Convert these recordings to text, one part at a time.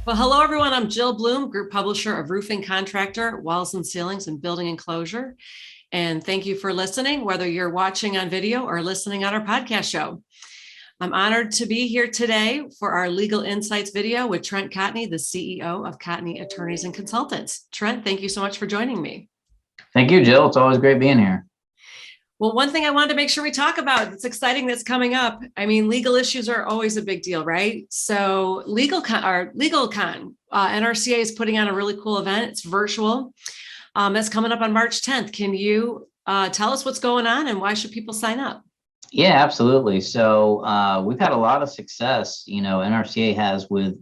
Well, hello, everyone. I'm Jill Bloom, Group Publisher of Roofing Contractor, Walls and Ceilings, and Building Enclosure. And thank you for listening, whether you're watching on video or listening on our podcast show. I'm honored to be here today for our Legal Insights video with Trent Cotney, the CEO of Cotney Attorneys and Consultants. Trent, thank you so much for joining me. Thank you, Jill. It's always great being here. Well, one thing I wanted to make sure we talk about, it's exciting that's coming up. I mean, legal issues are always a big deal, right? So LEGALCon, NRCA is putting on a really cool event. It's virtual. That's coming up on March 10th. Can you tell us what's going on and why should people sign up? Yeah, absolutely. So we've had a lot of success, NRCA has with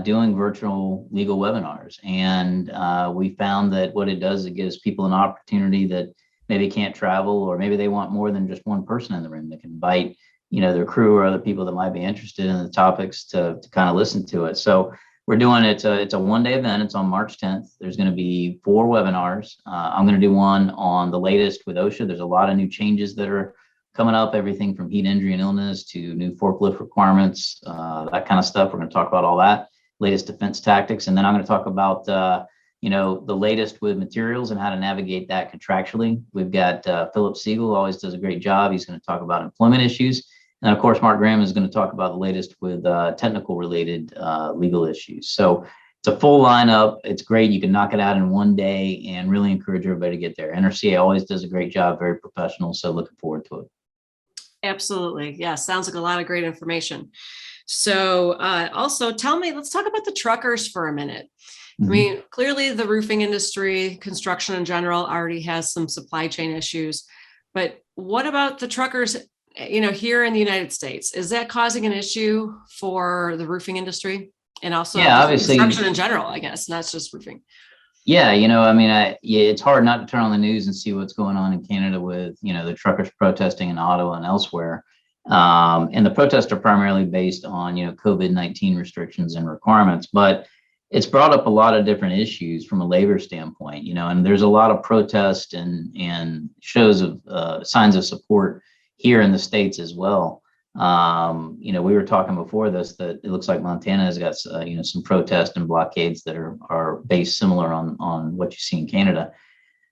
doing virtual legal webinars. And we found that what it does, it gives people an opportunity that maybe can't travel, or maybe they want more than just one person in the room. They can invite, their crew or other people that might be interested in the topics to kind of listen to it. So we're doing it. It's a one-day event. It's on March 10th. There's going to be 4 webinars. I'm going to do one on the latest with OSHA. There's a lot of new changes that are coming up, everything from heat injury and illness to new forklift requirements, that kind of stuff. We're going to talk about all that, latest defense tactics. And then I'm going to talk about, the latest with materials and how to navigate that contractually. We've got Philip Siegel, always does a great job. He's going to talk about employment issues. And of course, Mark Graham is going to talk about the latest with technical related legal issues. So it's a full lineup. It's great. You can knock it out in one day and really encourage everybody to get there. NRCA always does a great job, very professional. So looking forward to it. Absolutely. Yeah, sounds like a lot of great information. So also let's talk about the truckers for a minute. I mean, clearly the roofing industry, construction in general, already has some supply chain issues. But what about the truckers, here in the United States? Is that causing an issue for the roofing industry? And also obviously construction in general, I guess, not just roofing. Yeah, it's hard not to turn on the news and see what's going on in Canada with, the truckers protesting in Ottawa and elsewhere. And the protests are primarily based on, COVID-19 restrictions and requirements. But it's brought up a lot of different issues from a labor standpoint, and there's a lot of protest and shows of signs of support here in the States as well. We were talking before this that it looks like Montana has got some protests and blockades that are based similar on what you see in Canada.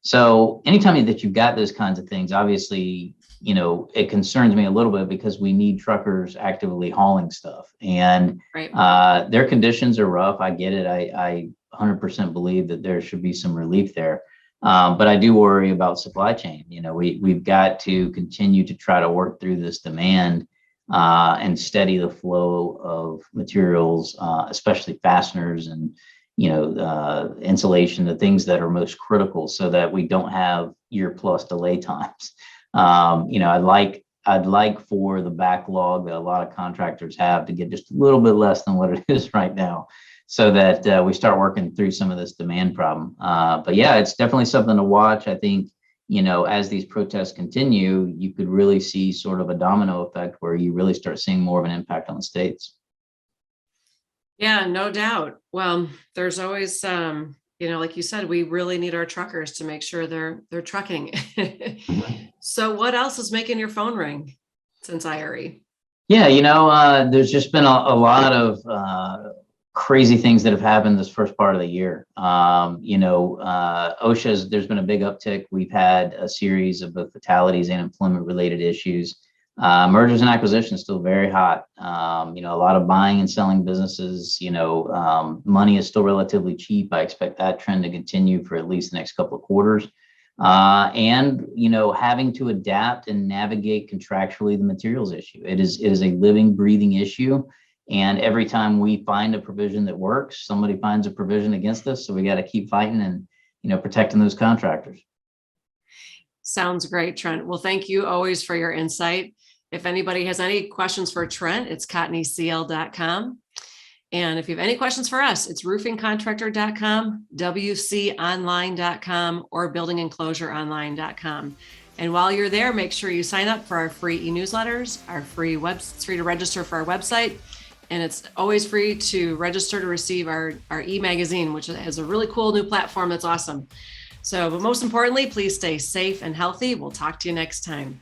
So anytime that you've got those kinds of things, obviously, it concerns me a little bit because we need truckers actively hauling stuff, and right. Their conditions are rough. I get it. I 100% believe that there should be some relief there. But I do worry about supply chain. We've got to continue to try to work through this demand and steady the flow of materials, especially fasteners and, insulation, the things that are most critical so that we don't have year-plus delay times. I'd like for the backlog that a lot of contractors have to get just a little bit less than what it is right now, so that we start working through some of this demand problem. But yeah, it's definitely something to watch. I think, as these protests continue, you could really see sort of a domino effect where you really start seeing more of an impact on the states. Yeah, no doubt. Well, there's always, like you said, we really need our truckers to make sure they're trucking. So what else is making your phone ring since IRE? Yeah, there's just been a lot of crazy things that have happened this first part of the year. OSHA's, there's been a big uptick. We've had a series of both fatalities and employment related issues. Mergers and acquisitions still very hot. A lot of buying and selling businesses. Money is still relatively cheap. I expect that trend to continue for at least the next couple of quarters. And having to adapt and navigate contractually the materials issue. It is a living, breathing issue. And every time we find a provision that works, somebody finds a provision against us. So we got to keep fighting and, protecting those contractors. Sounds great, Trent. Well, thank you always for your insight. If anybody has any questions for Trent, it's cotneycl.com. And if you have any questions for us, it's roofingcontractor.com, wconline.com, or buildingenclosureonline.com. And while you're there, make sure you sign up for our free e-newsletters, it's free to register for our website. And it's always free to register to receive our e-magazine, which has a really cool new platform that's awesome. So, but most importantly, please stay safe and healthy. We'll talk to you next time.